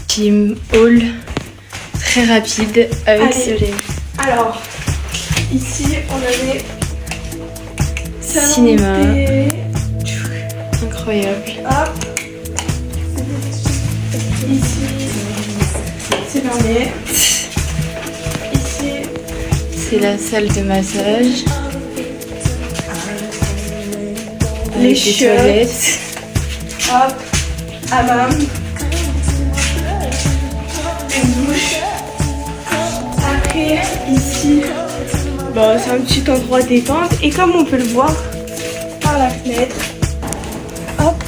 Team haul très rapide avec Solène. Alors, ici on avait cinéma. Incroyable. Hop. Ici, c'est fermé. Ici, c'est la salle de massage. les Avec des toilettes. Hop, hammam. Une douche. Après, ici, bon, c'est un petit endroit détente. Et comme on peut le voir par la fenêtre, hop,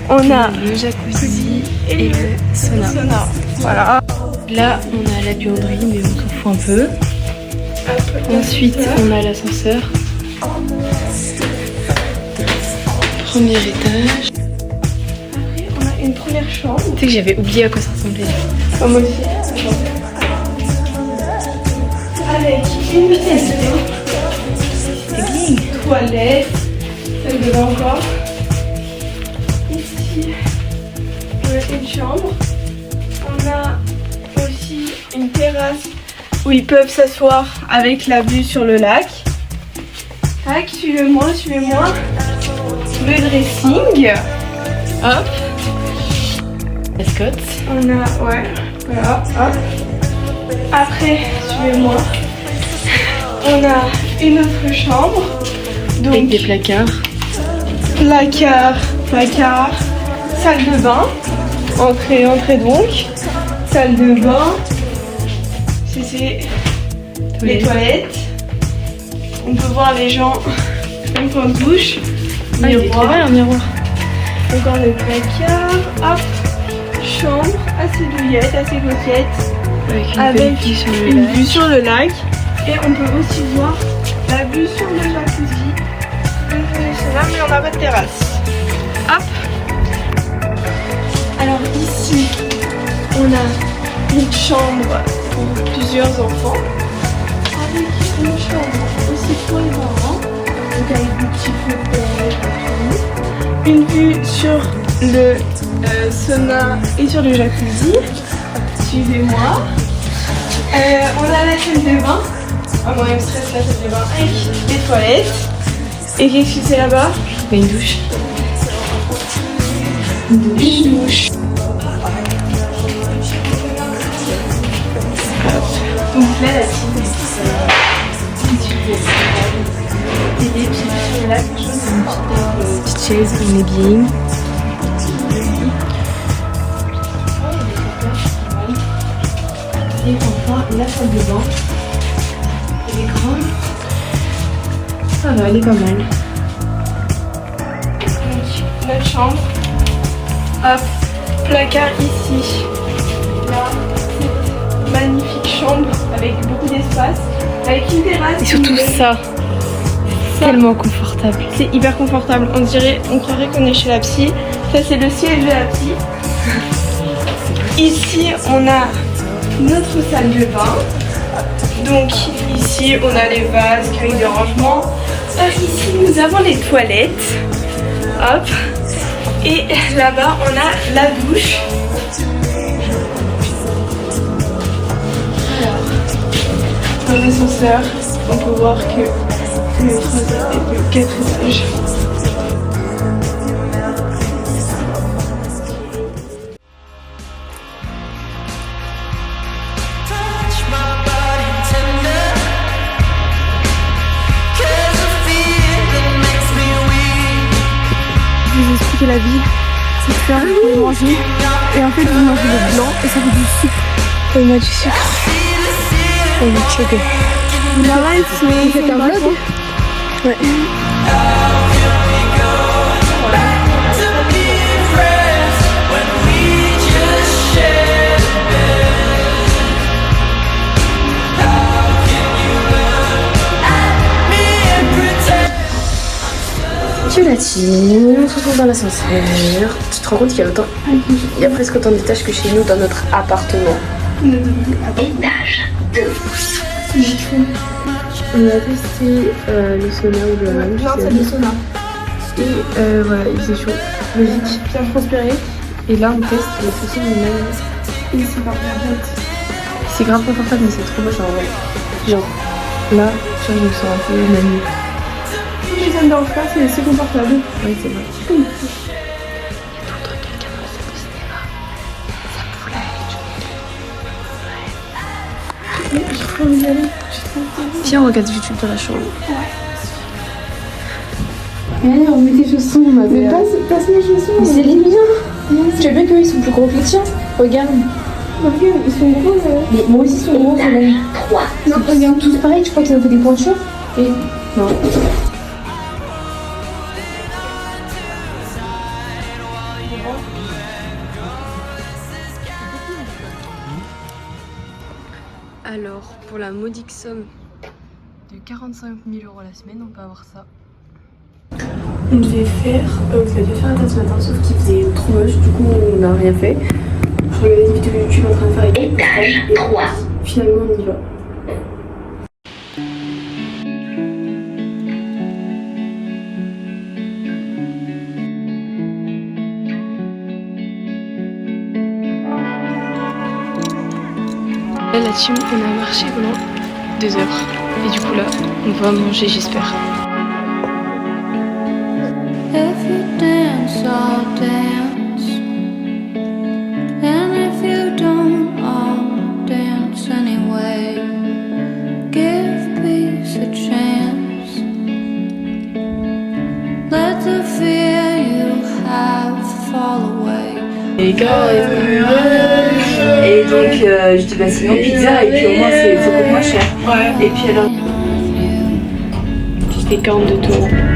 on a le jacuzzi et le sauna. Voilà. Là, on a la buanderie, mais on s'en fout un peu. Hop, Ensuite, on a l'ascenseur. Premier étage. Après, on a une première chambre. Tu sais que j'avais oublié à quoi ça ressemblait. Oh, moi aussi. Avec une pièce de bain. Toilette. Celle de bain encore. Ici, on a une chambre. On a aussi une terrasse où ils peuvent s'asseoir avec la vue sur le lac. Tac, suivez-moi, suivez-moi. Le dressing. Hop. Mascotte. On a, ouais, voilà, hop. Après, suivez-moi. On a une autre chambre. Donc, Avec des placards. placard, salle de bain. Entrée donc. Salle de bain. C'est les toilettes. On peut voir les gens même quand on se douche. Ah, il est très bien, un miroir. Encore le placard. Hop. Chambre assez douillette, assez coquette. Avec une belle vue sur le une lac. vue sur le lac. Et on peut aussi voir la vue sur le jacuzzi. Là, mais on n'a pas de terrasse. Hop. Alors ici, on a une chambre pour plusieurs enfants. Avec une chambre aussi pour les parents. Donc avec des petits fauteuils et tout. Une vue sur le sauna et sur le jacuzzi. Suivez-moi. On a la salle de bain. Ah, moi, il me stresse la salle de bain avec les toilettes. Et qu'est-ce que c'est là-bas? Une douche. Une douche. Donc là, la Petite chaise, on est bien. Et enfin, la salle de bain. Elle est grande. Ça va, elle est pas mal. Donc, notre chambre. Hop, placard ici. Là, cette magnifique chambre avec beaucoup d'espace. Avec une terrasse. Et surtout ça, tellement confortable. C'est hyper confortable. On croirait qu'on est chez la psy. Ça, c'est le siège de la psy. Ici, on a notre salle de bain. Donc ici, on a les vases avec des rangements. Ici, nous avons les toilettes. Hop. Et là-bas, on a la douche. Alors, dans l'ascenseur, on peut voir que le trottoir est de 4 étages. Vous expliquer la vie, c'est faire, vous mangez, et en fait vous mangez le blanc et ça fait du sucre. On a du sucre. On est choqué. Vous l'arrêtez, mais c'est un vlog. Ouais. Tu l'as dit, on se retrouve dans l'ascenseur. Tu te rends compte qu'il y a presque autant d'étages que chez nous dans notre appartement. Étage 2. On a testé le sauna ou le hammam. Non, c'est le sauna. Et voilà, il faisait chaud. Logique. Bien transpiré. Et là, on teste les saucissons de mayonnaise. Et c'est pas bien bête. C'est grave confortable, mais c'est trop moche en vrai. Genre, là, tu vois, je me sens un peu mamie. Mais ça me dérange pas, c'est confortable. Oui, c'est vrai. J'ai trop envie d'y aller. Viens, on regarde YouTube dans la chambre. Allez, on met tes chaussons, ma Mais belle. passe mes chaussons. Mais c'est les miens. Tu as vu qu'ils sont plus gros que les tiens? Regarde. Regarde, ils sont gros là. Mais moi aussi, ils sont gros, c'est même. Non, regarde. Tous pareil, je crois qu'ils ont fait des pointures. Et. Non. Alors, pour la modique somme de 45 000 € la semaine, on peut avoir ça. On devait faire un tas ce matin, sauf qu'il faisait trop moche, du coup on n'a rien fait. Je regardais des vidéos YouTube en train de faire avec et finalement on y va. Là, la team, on a marché pendant 2 heures. Et du coup là, on va manger, j'espère. If you dance, I'll dance. And if you don't, I'll dance anyway. Give peace a chance. Let the fear you have fall away. Et donc, je dis bah sinon pizza, et puis au moins c'est beaucoup moins cher. Ouais. Et puis alors. C'était 42 €.